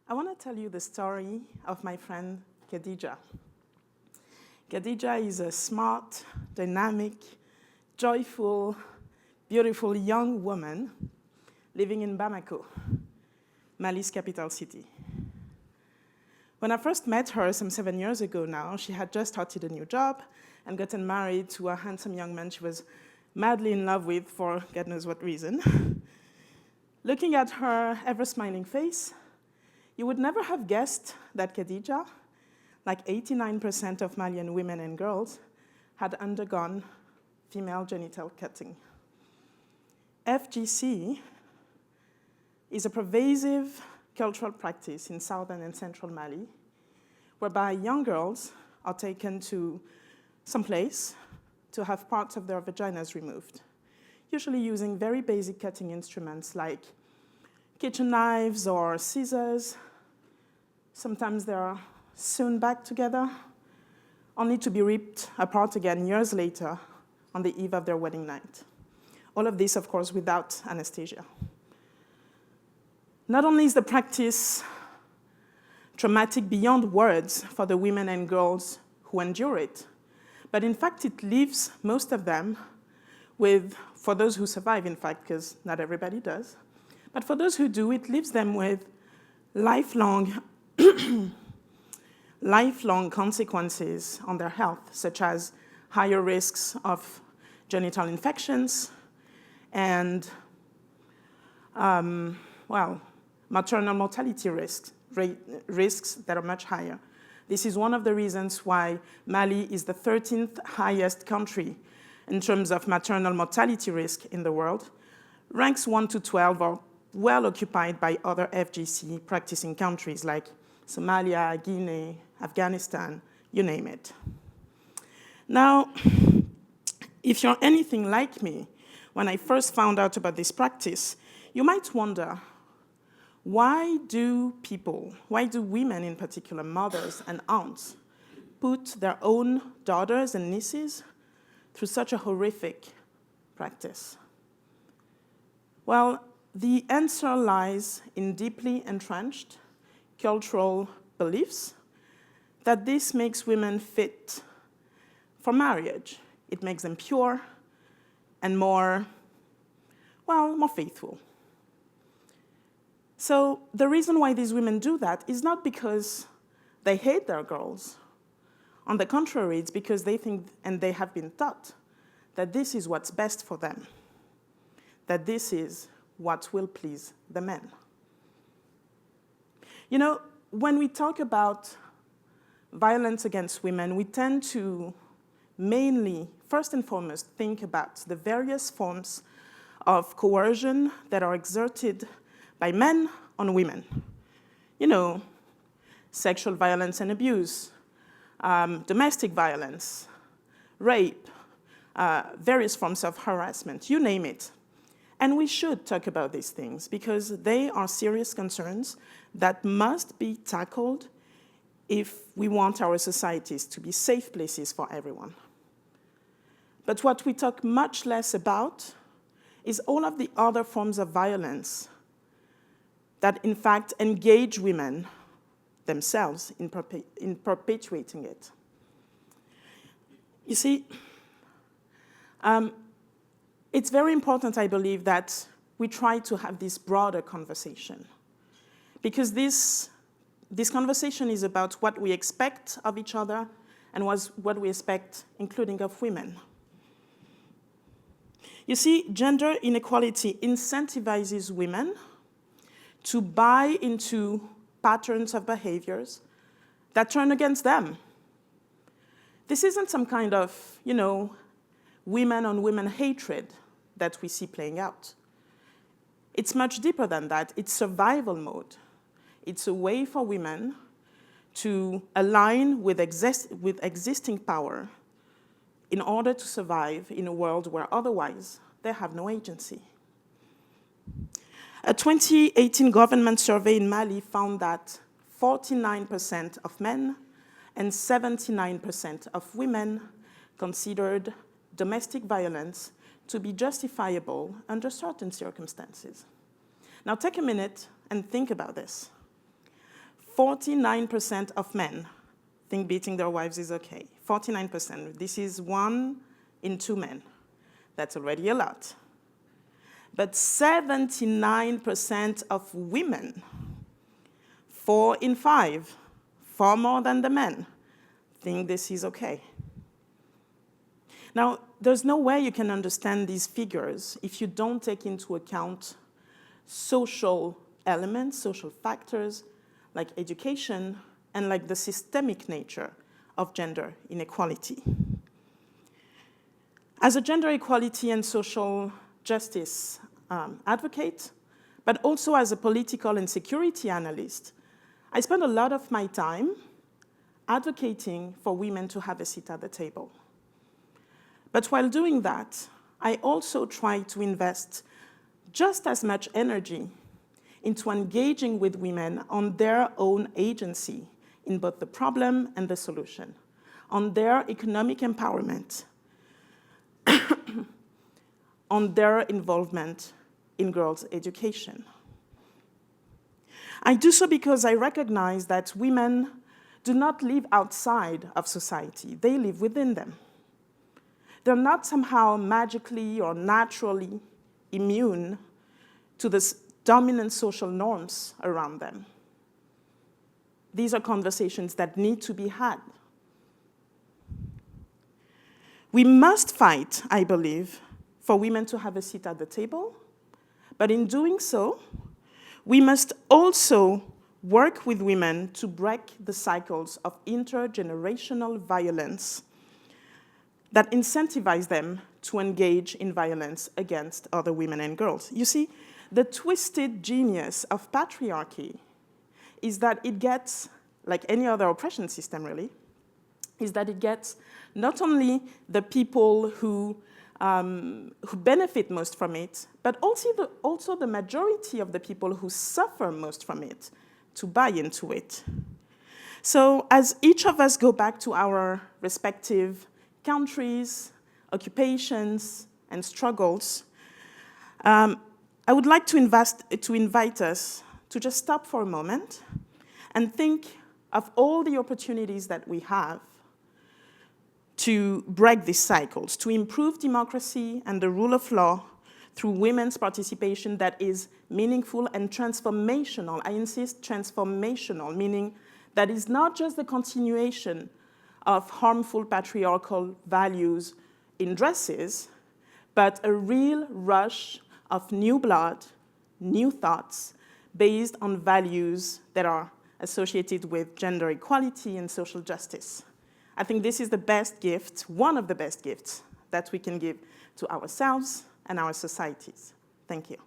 I want to tell you the story of my friend Khadija. Khadija is a smart, dynamic, joyful, beautiful young woman living in Bamako, Mali's capital city. When I first met her some 7 years ago now, she had just started a new job and gotten married to a handsome young man she was madly in love with for God knows what reason. Looking at her ever-smiling face, you would never have guessed that Khadija, like 89% of Malian women and girls, had undergone female genital cutting. FGC is a pervasive cultural practice in southern and central Mali, whereby young girls are taken to some place to have parts of their vaginas removed, usually using very basic cutting instruments like kitchen knives or scissors. Sometimes they are sewn back together, only to be ripped apart again years later on the eve of their wedding night. All of this, of course, without anesthesia. Not only is the practice traumatic beyond words for the women and girls who endure it, but in fact it leaves most of them with, for those who survive in fact, because not everybody does, but for those who do, it leaves them with lifelong consequences on their health, such as higher risks of genital infections and, maternal mortality risks that are much higher. This is one of the reasons why Mali is the 13th highest country in terms of maternal mortality risk in the world. Ranks 1 to 12 are well occupied by other FGC practicing countries like Somalia, Guinea, Afghanistan, you name it. Now, if you're anything like me, when I first found out about this practice, you might wonder, why do women in particular, mothers and aunts, put their own daughters and nieces through such a horrific practice? Well, the answer lies in deeply entrenched cultural beliefs that this makes women fit for marriage. It makes them pure and more faithful. So the reason why these women do that is not because they hate their girls. On the contrary, it's because they think, and they have been taught, that this is what's best for them, that this is what will please the men. You know, when we talk about violence against women, we tend to mainly, first and foremost, think about the various forms of coercion that are exerted by men on women. You know, sexual violence and abuse, domestic violence, rape, various forms of harassment, you name it. And we should talk about these things because they are serious concerns that must be tackled if we want our societies to be safe places for everyone. But what we talk much less about is all of the other forms of violence that in fact engage women themselves in perpetuating it. You see, it's very important, I believe, that we try to have this broader conversation because this conversation is about what we expect of each other and what we expect, including of women. You see, gender inequality incentivizes women to buy into patterns of behaviors that turn against them. This isn't some kind of, women-on-women hatred that we see playing out. It's much deeper than that. It's survival mode. It's a way for women to align with existing power in order to survive in a world where otherwise they have no agency. A 2018 government survey in Mali found that 49% of men and 79% of women considered domestic violence to be justifiable under certain circumstances. Now take a minute and think about this. 49% of men think beating their wives is okay. 49%. This is 1 in 2 men. That's already a lot. But 79% of women, 4 in 5, far more than the men, think this is okay. Now, there's no way you can understand these figures if you don't take into account social elements, social factors, like education, and like the systemic nature of gender inequality. As a gender equality and social justice advocate, but also as a political and security analyst, I spend a lot of my time advocating for women to have a seat at the table. But while doing that, I also try to invest just as much energy into engaging with women on their own agency in both the problem and the solution, on their economic empowerment, on their involvement in girls' education. I do so because I recognize that women do not live outside of society, they live within them. They're not somehow magically or naturally immune to the dominant social norms around them. These are conversations that need to be had. We must fight, I believe, for women to have a seat at the table, but in doing so, we must also work with women to break the cycles of intergenerational violence that incentivize them to engage in violence against other women and girls. You see, the twisted genius of patriarchy is that it gets, like any other oppression system really, is that it gets not only the people who benefit most from it, but also the majority of the people who suffer most from it to buy into it. So as each of us go back to our respective countries, occupations, and struggles, I would like to invite us to just stop for a moment and think of all the opportunities that we have to break these cycles, to improve democracy and the rule of law through women's participation that is meaningful and transformational. I insist, transformational, meaning that is not just the continuation of harmful patriarchal values in dresses, but a real rush of new blood, new thoughts, based on values that are associated with gender equality and social justice. I think this is the best gift, one of the best gifts that we can give to ourselves and our societies. Thank you.